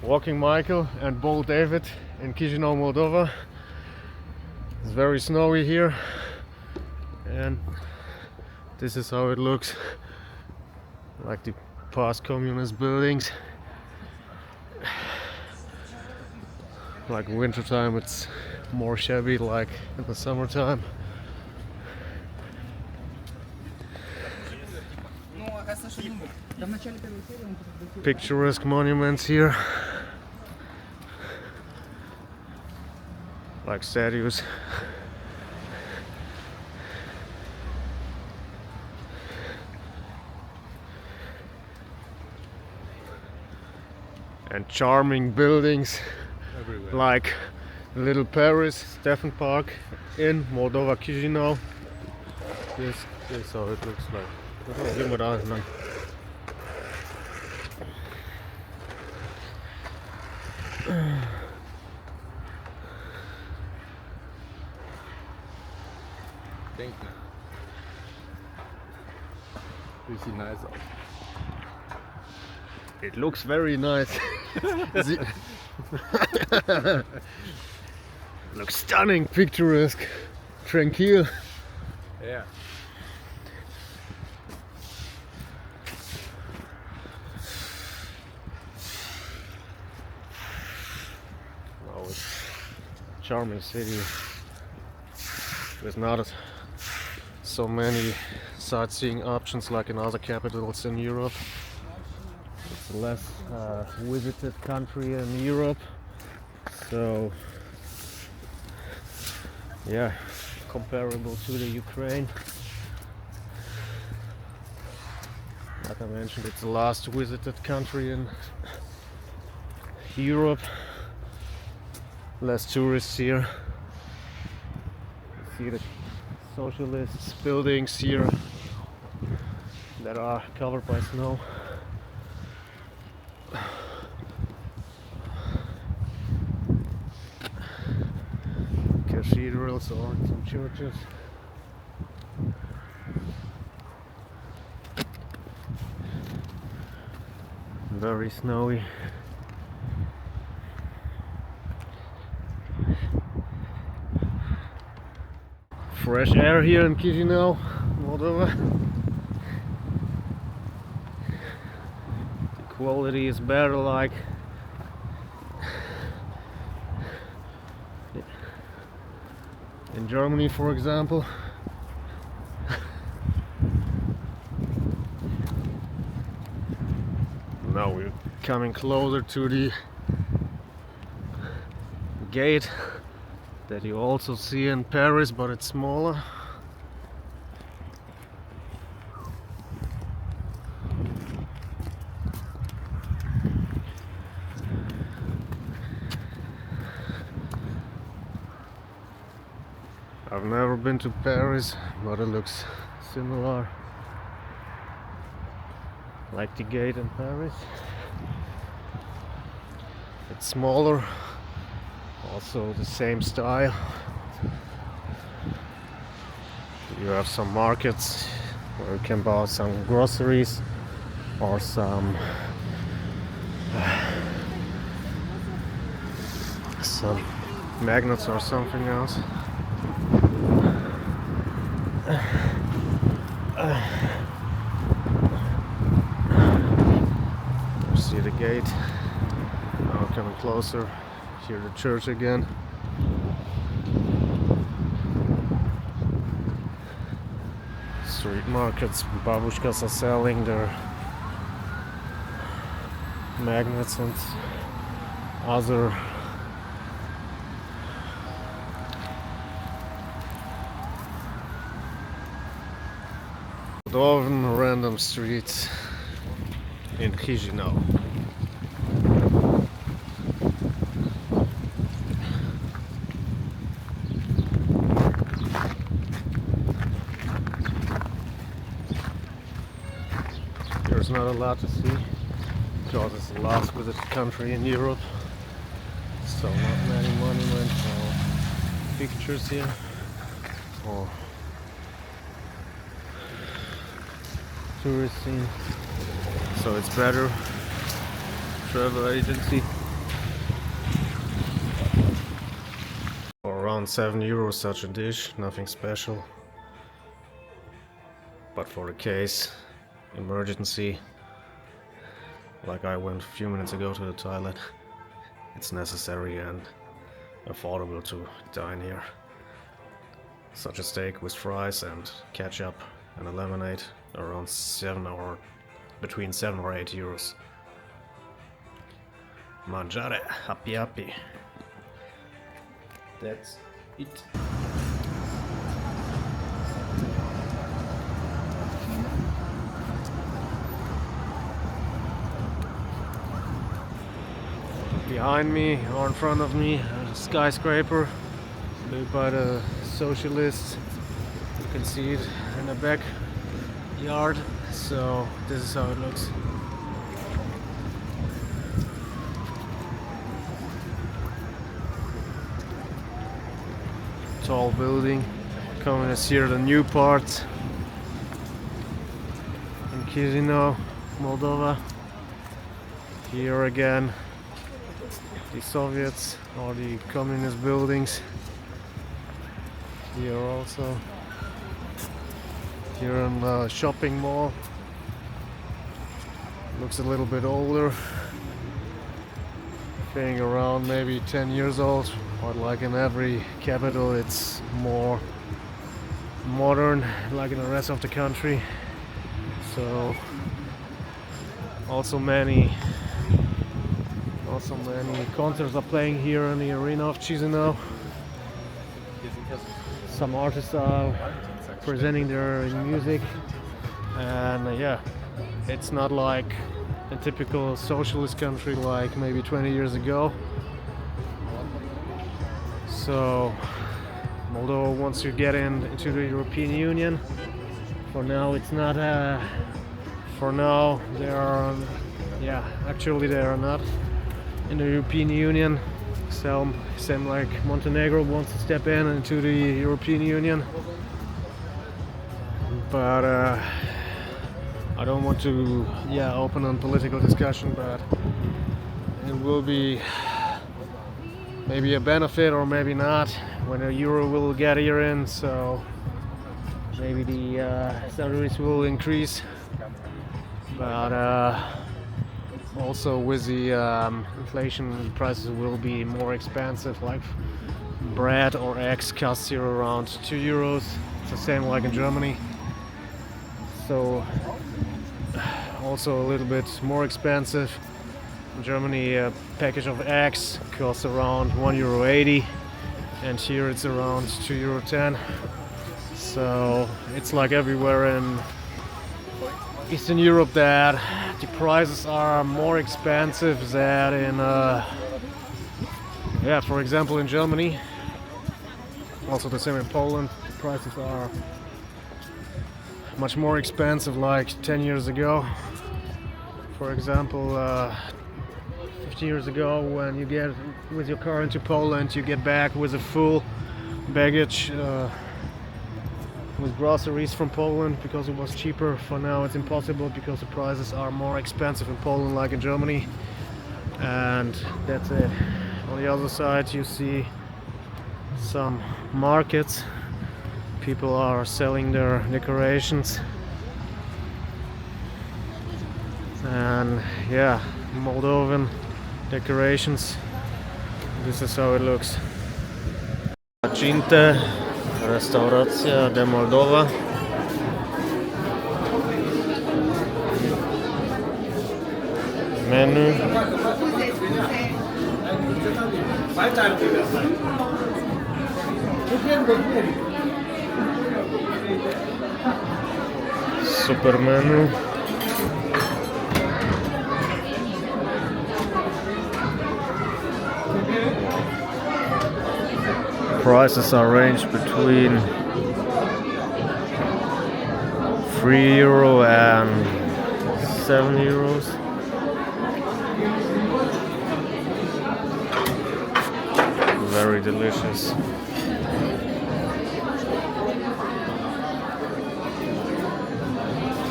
Walking Michael and Bold David in Chișinău, Moldova. It's very snowy here, and this is how it looks, like the past communist buildings. Like wintertime it's more shabby, like in the summertime. Picturesque monuments here, like statues. And charming buildings everywhere, like Little Paris, Stefan Park in Moldova, Chișinău. This is how it looks like. Thank you. You see nice out. It looks very nice. Looks stunning, picturesque, tranquil. Yeah. Oh, it's a charming city. There's not so many sightseeing options like in other capitals in Europe. It's a less visited country in Europe, so yeah, comparable to the Ukraine. Like I mentioned, it's the last visited country in Europe. Less tourists here. You see the socialist buildings here that are covered by snow. Cathedrals or some churches. Very snowy. Fresh air here in Chișinău, Moldova. The quality is better, like in Germany, for example. Now we're coming closer to the gate that you also see in Paris, but it's smaller. I've never been to Paris, but it looks similar, like the gate in Paris. It's smaller, also the same style. You have some markets where you can buy some groceries or some magnets or something else. You see the gate. Now coming closer. Here the church again. Street markets, babushkas are selling their magnets and other Moldovan random streets in Chișinău. There's not a lot to see because it's the last visited country in Europe, so not many monuments or pictures here or tourist scene. So it's better travel agency around 7 euros such a dish, nothing special. But for a case, emergency, like I went a few minutes ago to the toilet, it's necessary and affordable to dine here. Such a steak with fries and ketchup and a lemonade around 7 or between 7 or 8 euros. Mangiare, happy happy. That's it. Behind me or in front of me, a skyscraper built by the socialists. You can see it in the backyard. So this is how it looks. Tall building. Coming to see the new part in Chișinău, Moldova. Here again, the Soviets or the communist buildings. Here also. Here in the shopping mall. Looks a little bit older. Being around maybe 10 years old, but like in every capital it's more modern like in the rest of the country. So also many concerts are playing here in the arena of Chișinău. Some artists are presenting their music, and yeah, it's not like a typical socialist country like maybe 20 years ago. So Moldova wants to get into the European Union. For now it's not for now they are actually they are not in the European Union. So same like Montenegro wants to step into the European Union. But I don't want to open on political discussion, but it will be maybe a benefit or maybe not when the euro will get here in, so maybe the salaries will increase, but also with the inflation, prices will be more expensive, like bread or eggs costs here around 2 euros. It's the same like in Germany, so also a little bit more expensive. In Germany a package of eggs costs around €1.80 and here it's around €2.10. So it's like everywhere in Eastern Europe that the prices are more expensive than in for example in Germany. Also the same in Poland. The prices are much more expensive like 10 years ago. For example, 15 years ago, when you get with your car into Poland, you get back with a full baggage with groceries from Poland because it was cheaper. For now it's impossible because the prices are more expensive in Poland like in Germany, and that's it. On the other side you see some markets. People are selling their decorations, and Moldovan decorations. This is how it looks. Cinte, restauracja de Moldova. Menu. Super menu. Prices are ranged between €3 and €7. Very delicious.